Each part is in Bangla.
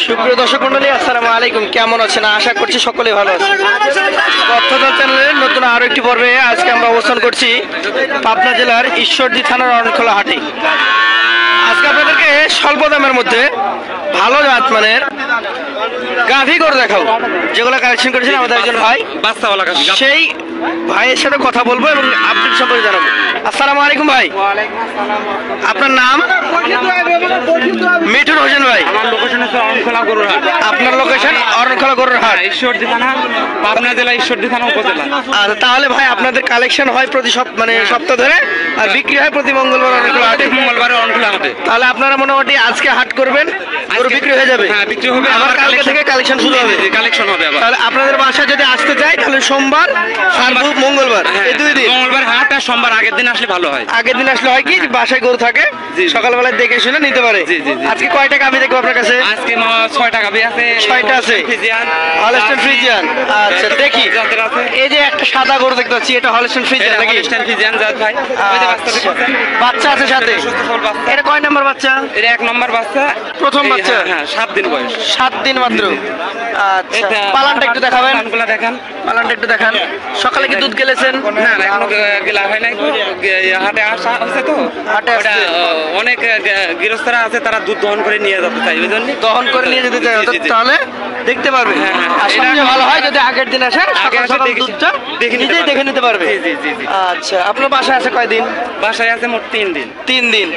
সুপ্রিয় দর্শক মন্ডলী, আসসালামু আলাইকুম। কেমন আছেন? আশা করছি সকলেই ভালো আছেন। তথ্যদল চ্যানেলের নতুন আরো একটি পর্বে আজকে আমরা অবস্থান করছি পাবনা জেলার ঈশ্বরদী থানার অরণখোলা হাটে। আজকে আপনাদেরকে স্বল্প দামের মধ্যে ভালো জাত মানের গাভী গরু দেখাবো, যেগুলো কালেকশন করেছেন আমাদের একজন ভাই। সেই ভাইয়ের সাথে কথা বলবো এবং আপডেট সম্পর্কে জানাবো। আসসালামু আলাইকুম ভাই। আপনার নাম? মিঠুন হোসেন ভাই। আপনার লোকেশন অরণখোলা গরুর হাট, ঈশ্বরদী থানা, পাবনা জেলা, ঈশ্বরদী থানা উপজেলা। আচ্ছা, তাহলে ভাই আপনাদের কালেকশন হয় প্রতি মানে সপ্তাহ ধরে, আর বিক্রি হয় প্রতি মঙ্গলবার অরণখোলা হাটে। মঙ্গলবারে অরণখোলা হাটে। তাহলে আপনারা মোটামুটি আজকে হাট করবেন, গরু বিক্রি হয়ে যাবে? হ্যাঁ, বিক্রি হবে। আবার কালকে থেকে কালেকশন শুরু হবে। কালেকশন হবে আবার। তাহলে আপনাদের বাসা যদি আসতে চাই তাহলে সোমবার আর মঙ্গলবার, এই দুই দিন। মঙ্গলবার হাট আর সোমবার আগের দিন আসলে ভালো হয়। আগের দিন আসলে হয় কি, বাসায় গরু থাকে, সকালবেলায় দেখে শুনে নিতে পারে। আজকে কয়টা গাভী দেখবো আপনার কাছে? আজকে 6টা গাভী আছে। 6টা আছে। Holstein Friesian. আচ্ছা, দেখি। এই যে একটা সাদা গরু দেখতে পাচ্ছি, এটা হলস্টাইন ফ্রিজিয়ান নাকি? হলস্টাইন ফ্রিজিয়ান জাত ভাই। বাচ্চা আছে সাথে? এটা কয় নাম্বার বাচ্চা? এটা 1 নম্বর বাচ্চা, প্রথম বাচ্চা। হ্যাঁ, 7 দিন বয়স। 7 দিন মাত্র। আচ্ছা, পালানটা একটু দেখাবেন। পালানগুলো দেখান। পালানটা একটু দেখান। সকালে কি দুধ গেলেছেন? না না, এখনো গেলা হয় নাই। হাটে আসা হচ্ছে তো, হাটে আসছে। অনেক গৃহস্থরা আছে, তারা দুধ দহন করে নিয়ে যেতে চাই, বুঝলেন? দহন করে নিয়ে যেতে চাই, তাহলে দেখতে পারবে। আর সবচেয়ে ভালো হয় যদি আগের দিন আসেন, সকাল সকাল দুধটা নিজেই দেখে নিতে পারবে। আচ্ছা, আপনার বাসায় আছে কয়দিন? বাসায় আছে মোট 3 দিন। 3 দিন।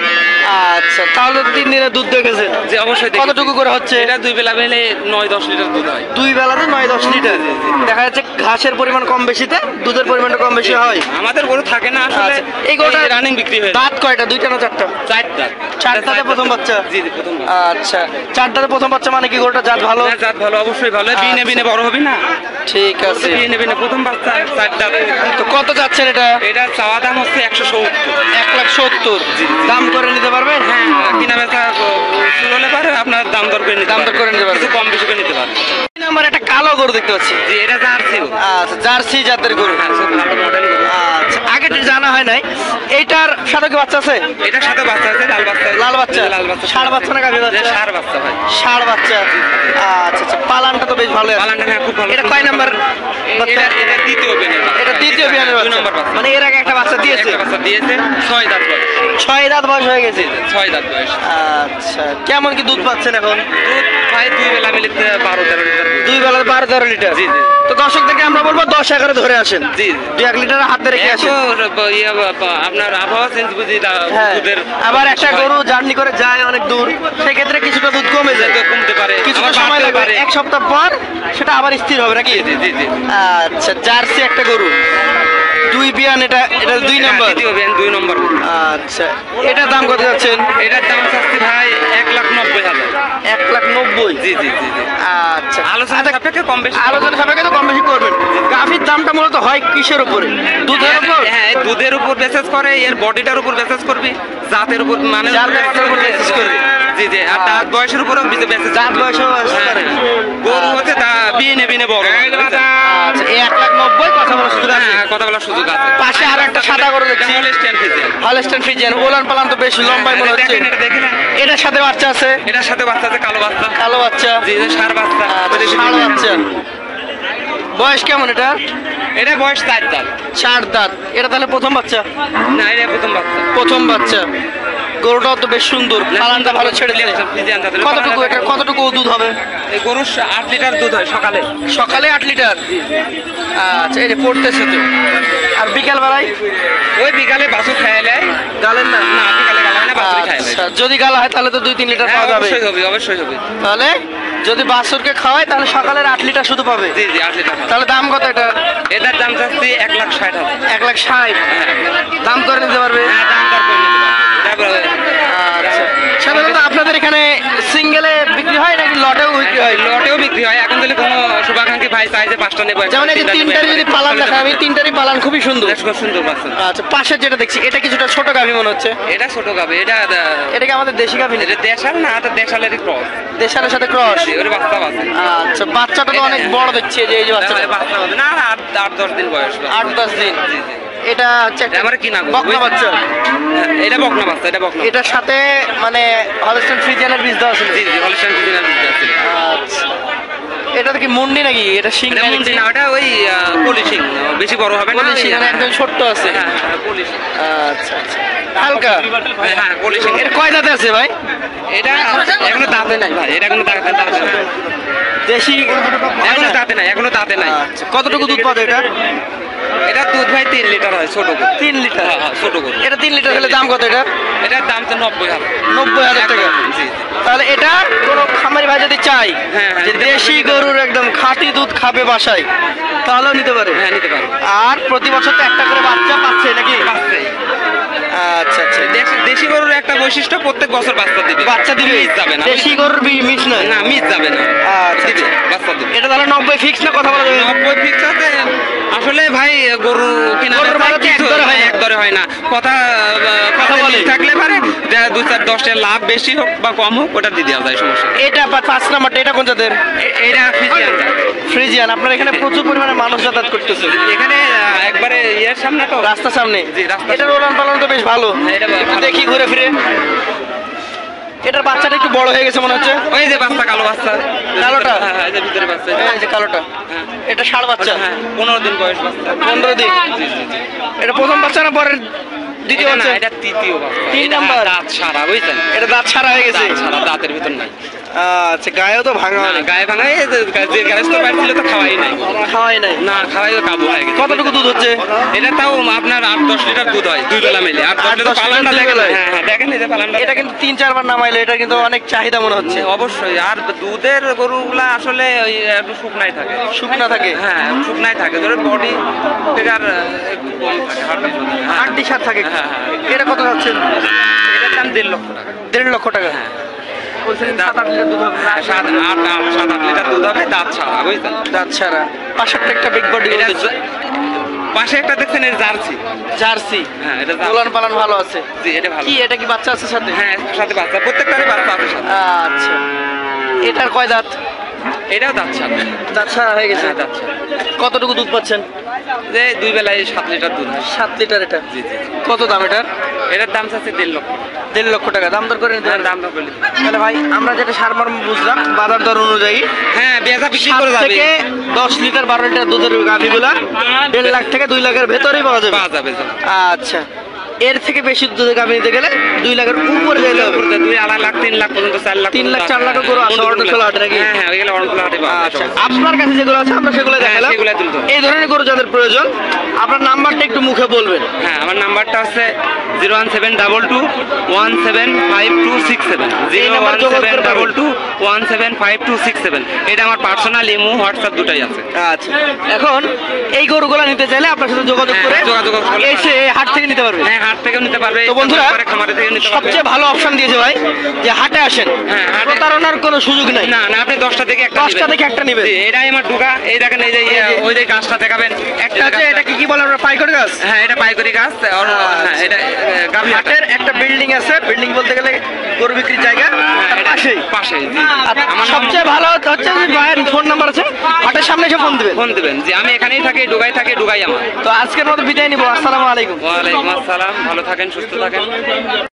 আচ্ছা, তাহলে 3 দিনে দুধ দেখেছেন? যে অবশ্যই। কতটুকু করে হচ্ছে? এটা 2 বেলা মিলে 9-10 লিটার দুধ হয়। 2 বেলাতে 9-10 লিটার। দেখা যাচ্ছে ঘাসের পরিমাণ কম বেশিতে দুধের পরিমাণটা কম বেশি হয়। আমাদের গরু থাকে না আসলে। এই গরুটা রানিং বিক্রি হয়। দাঁত কয়টা? 2টা না 4টা? 4 দাঁত। 4 দাঁতে প্রথম বাচ্চা? জি জি, প্রথম। আচ্ছা, 4 দাঁতে প্রথম বাচ্চা মানে কি গরুটা জাত ভালো? জাত ভালো, অবশ্যই ভালো। বিনে বিনে বড় হবে না? ঠিক আছে। বিনে বিনে প্রথম বাচ্চা, 4 দাঁত। তো কত যাচ্ছেন এটা? এটা চাওয়া দাম হচ্ছে 170। 1,70,000 দাম করে নিতে পারবেন? হ্যাঁ, কিনা বেচা শুরু হলে পারে আপনার দাম দর করে নিতে পারবেন, কিছু কম বেশি করে নিতে পারবেন। আমার একটা কালো গরু দেখতে পাচ্ছি। জি, এটা জার্সি। আচ্ছা, জার্সি জাতের গরু। হ্যাঁ, খুব ভালো মডেল। আচ্ছা, আগে জানা হয় নাই। এইটার সাথে কি বাচ্চা আছে? এটার সাথে বাচ্চা আছে, লাল বাচ্চা। লাল বাচ্চা? লাল বাচ্চা। ষাঁড় বাচ্চা না গাভী বাচ্চা? ষাঁড় বাচ্চা ভাই। ষাঁড় বাচ্চা। আচ্ছা আচ্ছা, পালানটা তো বেশ ভালো আছে। পালানটা হ্যাঁ, খুব ভালো। এটা কয় নাম্বার বাচ্চা? এটা দ্বিতীয় বিয়ানের। এটা দ্বিতীয় বিয়ানের বাচ্চা। 2 নম্বর বাচ্চা। মানে এর আগে একটা বাচ্চা দিয়েছে? একটা বাচ্চা দিয়েছে, 6 দাঁত বয়স। 6 দাঁত বয়স হয়ে গেছে? 6 দাঁত বয়স। আচ্ছা, কেমন কি দুধ পাচ্ছেন এখন? দুধ ভাই 2 বেলা মিলে 12-13 লিটার। 2 বেলা 12-13 লিটার? জি জি। তো দর্শকদেরকে আমরা বলবো 10-11 ধরে আসেন। জি, 2-1 লিটার হাতে রেখে আসেন। আপনার আবহাওয়া চেঞ্জ বুঝি দুধের। আবার একটা গরু জার্নি করে যায় অনেক দূর, সেক্ষেত্রে কিছুটা দুধ কমে যায়, কমতে পারে, কিছুটা আবার সময় বাড়তে লাগবে। পারে। 1 সপ্তাহ পর সেটা আবার স্থির হবে নাকি? জি জি জি। আচ্ছা, জার্সি একটা গরু, 2 বিয়ান। এটা 2 নম্বর? দ্বিতীয় বিয়ান, 2 নম্বর। আচ্ছা, এটার দাম কত যাচ্ছেন? এটার দাম চাচ্ছি ভাই 1,90,000। 1,90,000? জি জি জি জি। আচ্ছা, আলোচনা সাপেক্ষে কম বেশি। আলোচনা সাপেক্ষে তো কম বেশি করবেন। গাভীর দামটা মূলত হয় কিসের উপরে? দুধের উপর? হ্যাঁ, দুধের উপর বেসেস করে, এর বডিটার উপর বেসেস করবি, জাতের উপর মানে জাতের উপর বেসেস করবে। জি জি। আর দাঁত বয়সের উপরও বেসেস। দাঁত বয়সেও বেসেস করে। গরু হচ্ছে তা বিনে বিনে বড়। আচ্ছা, এই 1,90,000 কথা বলার সুযোগ আছে? হ্যাঁ, কথা বলার সুযোগ আছে। পাশে আর একটা সাদা গরু দেখছি, হলস্টাইন ফ্রিজিয়ান। Holstein Friesian. ওলান পালান তো বেশ লম্বাই মনে হচ্ছে। দেখেন, এটা দেখেন। এটার সাথে বাচ্চা আছে? এটার সাথে বাচ্চা আছে, কালো বাচ্চা। কালো বাচ্চা? জি, ষাঁড় বাচ্চা। ষাঁড় বাচ্চা। বয়স কেমন এটা? এটা বয়স 4 দাঁত। 4 দাঁত। এটা তাহলে প্রথম বাচ্চা? না, এটা প্রথম বাচ্চা। প্রথম বাচ্চা। গরুটাও তো বেশ সুন্দর, পালানটা ভালো ছেড়ে দিয়েছে। কতটুকু এটা, কতটুকু দুধ হবে? এই গরুর 8 লিটার দুধ হয় সকালে। সকালে 8 লিটার? আচ্ছা, এই যে পড়তেছে তো। আর বিকাল বেলায়? ওই বিকালে বাছুর খাইয়ে নেয়। গালেন না? না, বিকালে গালা হয় না, বাছুর খাইয়ে নেয়। আচ্ছা, যদি গালা হয় তাহলে তো 2-3 লিটার পাওয়া যাবে? অবশ্যই হবে, অবশ্যই হবে। তাহলে যদি বাছুরকে খাওয়ায় তাহলে সকালের 8 লিটার শুধু পাবে? জি জি, 8 লিটার। তাহলে দাম কত এটা? এটার দাম চাচ্ছি 1,60,000। 1,60,000 দাম করে নিতে পারবে? হ্যাঁ, দাম দর করে নিতে পারবে। আচ্ছা, সাধারণত আপনাদের এখানে সিঙ্গেলে বিক্রি হয় নাকি লটেও বিক্রি হয়? লটেও বিক্রি হয়। এখন যদি কোনো শুভাকাঙ্ক্ষী ভাই চাই যে 5টা নেবো, যেমন এই যে 3টারই যদি পালান দেখা, আমি 3টারই পালান খুবই সুন্দর। খুব সুন্দর পাচ্ছেন। আচ্ছা, পাশে যেটা দেখছি এটা কিছুটা ছোট গাভী মনে হচ্ছে। এটা ছোট গাবে। এটা কি আমাদের দেশি গাভী? এটা দেশাল না, এটা দেশালেরই ক্রস। দেশালের সাথে ক্রস? ওর বাচ্চা আছে। আচ্ছা, বাচ্চাটা তো অনেক বড় দেখছি। এই যে এই যে বাচ্চাটা, বাচ্চা আছে না, 8-10 দিন বয়স। 8-10 দিন? জি জি। এটা হচ্ছে আমার কি না বকনা বাচ্চা? এটা বকনা বাচ্চা। এটা বকনা। এটার সাথে মানে হলস্টাইন ফ্রিজিয়ানের বীজ দেওয়া ছিল? জি জি, হলস্টাইন ফ্রিজিয়ানের বীজ দেওয়া ছিল। এটা কি মুন্ডি নাকি? এটা শিং এটা মুন্ডি না, ওটা ওই পলিশিং, বেশি বড় হবে না। পলিশিং, মানে একদম ছোট্ট আছে। হ্যাঁ হ্যাঁ পলিশিং। আচ্ছা আচ্ছা, হালকা। হ্যাঁ পলিশিং। এর কয় দাঁতে আছে ভাই? এটা এখনো দাঁতে নাই ভাই, এটা এখনো দাঁতে নাই। দেশি এখনো দাঁতে নাই, এখনো দাঁতে নাই। আচ্ছা, কতটুকু দুধ পাবে এটা? এটা দুধ ভাই 3 লিটার হয়, ছোট গরু। 3 লিটার? হ্যাঁ হ্যাঁ, ছোট গরু। এটা 3 লিটার হলে দাম কত এটা? এটার দাম তো 90,000। 90,000 টাকা? জি জি। তাহলে এটা কোনো খামারি ভাই যদি চাই হ্যাঁ, যে দেশি গরুর একদম খাঁটি দুধ খাবে বাসায়, তাহলেও নিতে পারে? হ্যাঁ নিতে পারো। আর প্রতি বছর তো একটা করে বাচ্চা পাচ্ছে নাকি? বাচ্চাই। আচ্ছা আচ্ছা, দেশি গরুর একটা বৈশিষ্ট্য, প্রত্যেক বছর বাচ্চা দিবে। বাচ্চা দিবে? মিস যাবে না। দেশি গরুর মিস নয়? না মিস যাবে না। আচ্ছা দিবে, আচ্ছা। বাচ্চা দিবে। এটা তাহলে 90 ফিক্স না কথা বলা যাবে? 90 ফিক্স আছে। আসলে ভাই গরু কিনা গরুর বেচা বাজার তো কিছু একদরে হয় না। একদরে হয় না। কথা কথা বলে। মিল থাকলে পারে 2-4-10 টাকা লাভ বেশি হোক বা কম হোক, ওটা দিয়ে দেওয়া যায়, সমস্যা নেই। এটা 5 নাম্বারটা, এটা কোন জাতের? এটা ফিজিয়ান। ফ্রিজিয়ান। আপনার এখানে প্রচুর পরিমাণে মানুষ যাতায়াত করতেছে এখানে একবারে ইয়ের সামনে তো, রাস্তার সামনে। জি, রাস্তার এটার ওলান পালন তো বেশ ভালো। হ্যাঁ, এটা ভালো। একটু দেখি ঘুরে ফিরে। এটার বাচ্চাটা একটু বড় হয়ে গেছে মনে হচ্ছে। ওই যে বাচ্চা, কালো বাচ্চা। কালোটা? হ্যাঁ হ্যাঁ, এই যে ভিতরে বাচ্চা। এই যে কালোটা, হ্যাঁ। এটা ষাঁড় বাচ্চা? হ্যাঁ 15 দিন বয়স বাচ্চা। 15 দিন? জি জি জি। এটা প্রথম বাচ্চা না পরের দ্বিতীয় এটা না, বাচ্চা? এটা তৃতীয় বাচ্চা। 3 এটা নাম্বার? দাঁত সারা, বুঝছেন? এটা দাঁত ছাড়া হয়ে গেছে? দাঁত সারা, দাঁতের ভিতর নাই। আচ্ছা, গায়েও তো ভাঙা না, অনেক। গায়ে ভাঙা, এই যে গ্যারেজ তো পাইছিল তো খাওয়াই নাই। খাওয়াই নাই? না খাওয়াই তো কাবু হয়ে গেছে। কতটুকু দুধ হচ্ছে? এটা তাও আপনার 8-10 লিটার দুধ হয়, দুই বেলা মিলে। 8-10 লিটার 8-10 পালানটা লিটার দুই দেখেন। বেলায়? হ্যাঁ হ্যাঁ, দেখেন এই যে পালানটা। এটা কিন্তু 3-4 বার নামাইলে এটা কিন্তু অনেক চাহিদা মনে হচ্ছে। অবশ্যই। আর দুধের গরুগুলা আসলে ওই একটু শুকনাই থাকে। শুকনা থাকে? হ্যাঁ শুকনাই থাকে, ধরে বডি ফিগার একটু কম থাকে, হাড্ডি সার থাকে? হ্যাঁ হ্যাঁ। এটা কত যাচ্ছে? এটার দাম 1.5 লক্ষ টাকা। 1.5 লক্ষ টাকা? হ্যাঁ। বলছেন 7-8 লিটার দুধ হবে? 7-8 লিটার দুধ হবে, দাঁত ছাড়া, বুঝছেন? দাঁত ছাড়া। পাশেরটা একটা বিগ বডি। এটা পাশে একটা দেখছেন, এর জার্সি। জার্সি? হ্যাঁ এটা জার্সি। ওলান পালান ভালো আছে? জি এটা ভালো। কি এটা কি বাচ্চা আছে সাথে? হ্যাঁ সাথে বাচ্চা, প্রত্যেকটারই বাচ্চা আছে সাথে। আচ্ছা, এটার কয় দাঁত? এটাও দাঁত ছাড়া। দাঁত ছাড়া হয়ে গেছে? হ্যাঁ দাঁত ছাড়া। কতটুকু দুধ পাচ্ছেন? যে দুই বেলায় 7 লিটার দুধ হয়। 7 লিটার এটা? জি জি। কত দাম এটার? এটার দাম চাচ্ছে 1.5 লক্ষ। 1.5 লক্ষ টাকা? দাম দর করে নিতে পারেন? দাম বলি। তাহলে ভাই আমরা যেটা সারমর্ম বুঝলাম, বাজার দর অনুযায়ী হ্যাঁ বেচা বিক্রি 7 করে যাবে। থেকে 10 লিটার 12 লিটার দুধের গাভীগুলা 1.5 লাখ থেকে 2 লাখের ভেতরেই পাওয়া যাবে? পাওয়া যাবে। আচ্ছা, এর থেকে বেশি দুধের গাভী নিতে গেলে 2 লাখের উপরে যেতে হবে? 2-2.5 লাখ, 3 লাখ পর্যন্ত, 4 লাখ, 3 লাখ 4 লাখের গরু আছে অরণখোলা হাটে নাকি? হ্যাঁ হ্যাঁ, ওইগুলো অরণখোলা হাটে পাওয়া আচ্ছা, যায়। আপনার কাছে যেগুলো আছে আমরা সেগুলো দেখালাম। সেগুলো তুলতে হবে। এই ধরনের গরু যাদের প্রয়োজন, আপনার নাম্বারটা একটু মুখে বলবেন। হ্যাঁ আমার নাম্বারটা হচ্ছে 01722175267। এই নাম্বার যোগাযোগ করে পাবেন। 01722175267। এটা আমার পার্সোনাল ইমো, হোয়াটসঅ্যাপ দুটাই আছে। আচ্ছা, এখন এই গরুগুলো নিতে চাইলে আপনার সাথে যোগাযোগ হ্যাঁ, করে যোগাযোগ করলে এসে হাট থেকে নিতে পারবে? হ্যাঁ হাট থেকেও নিতে পারবে, তো বন্ধুরা, খামারে থেকে নিতে পারবে। সবচেয়ে ভালো অপশন দিয়েছে ভাই যে হাটে আসেন, হ্যাঁ, হাটে- প্রতারণার কোনো সুযোগ নাই। না না, আপনি 10টা থেকে একটা 10টা থেকে একটা নিবেন। জি, এটাই আমার ঢোকা। এই দেখেন, এই যে ওই যে গাছটা দেখাবেন, একটা হচ্ছে এটা কি বলে আমরা পাইকারি গাছ? হ্যাঁ এটা পাইকারি গাছ। আর হ্যাঁ এটা গাভী হাটের। হাটের একটা বিল্ডিং আছে, বিল্ডিং বলতে গেলে গরু বিক্রির জায়গা, তার পাশেই। পাশে জি। আর আমার সবচেয়ে ভালো হচ্ছে যে ভাইয়ের ফোন নাম্বার আছে, হাটের সামনে এসে ফোন দিবেন। ফোন দিবেন যে আমি এখানেই থাকি, ডুগাই আমার। তো আজকের মতো বিদায় নিব। আসসালামু আলাইকুম। ওয়ালাইকুম আসসালাম, ভালো থাকেন, সুস্থ থাকেন।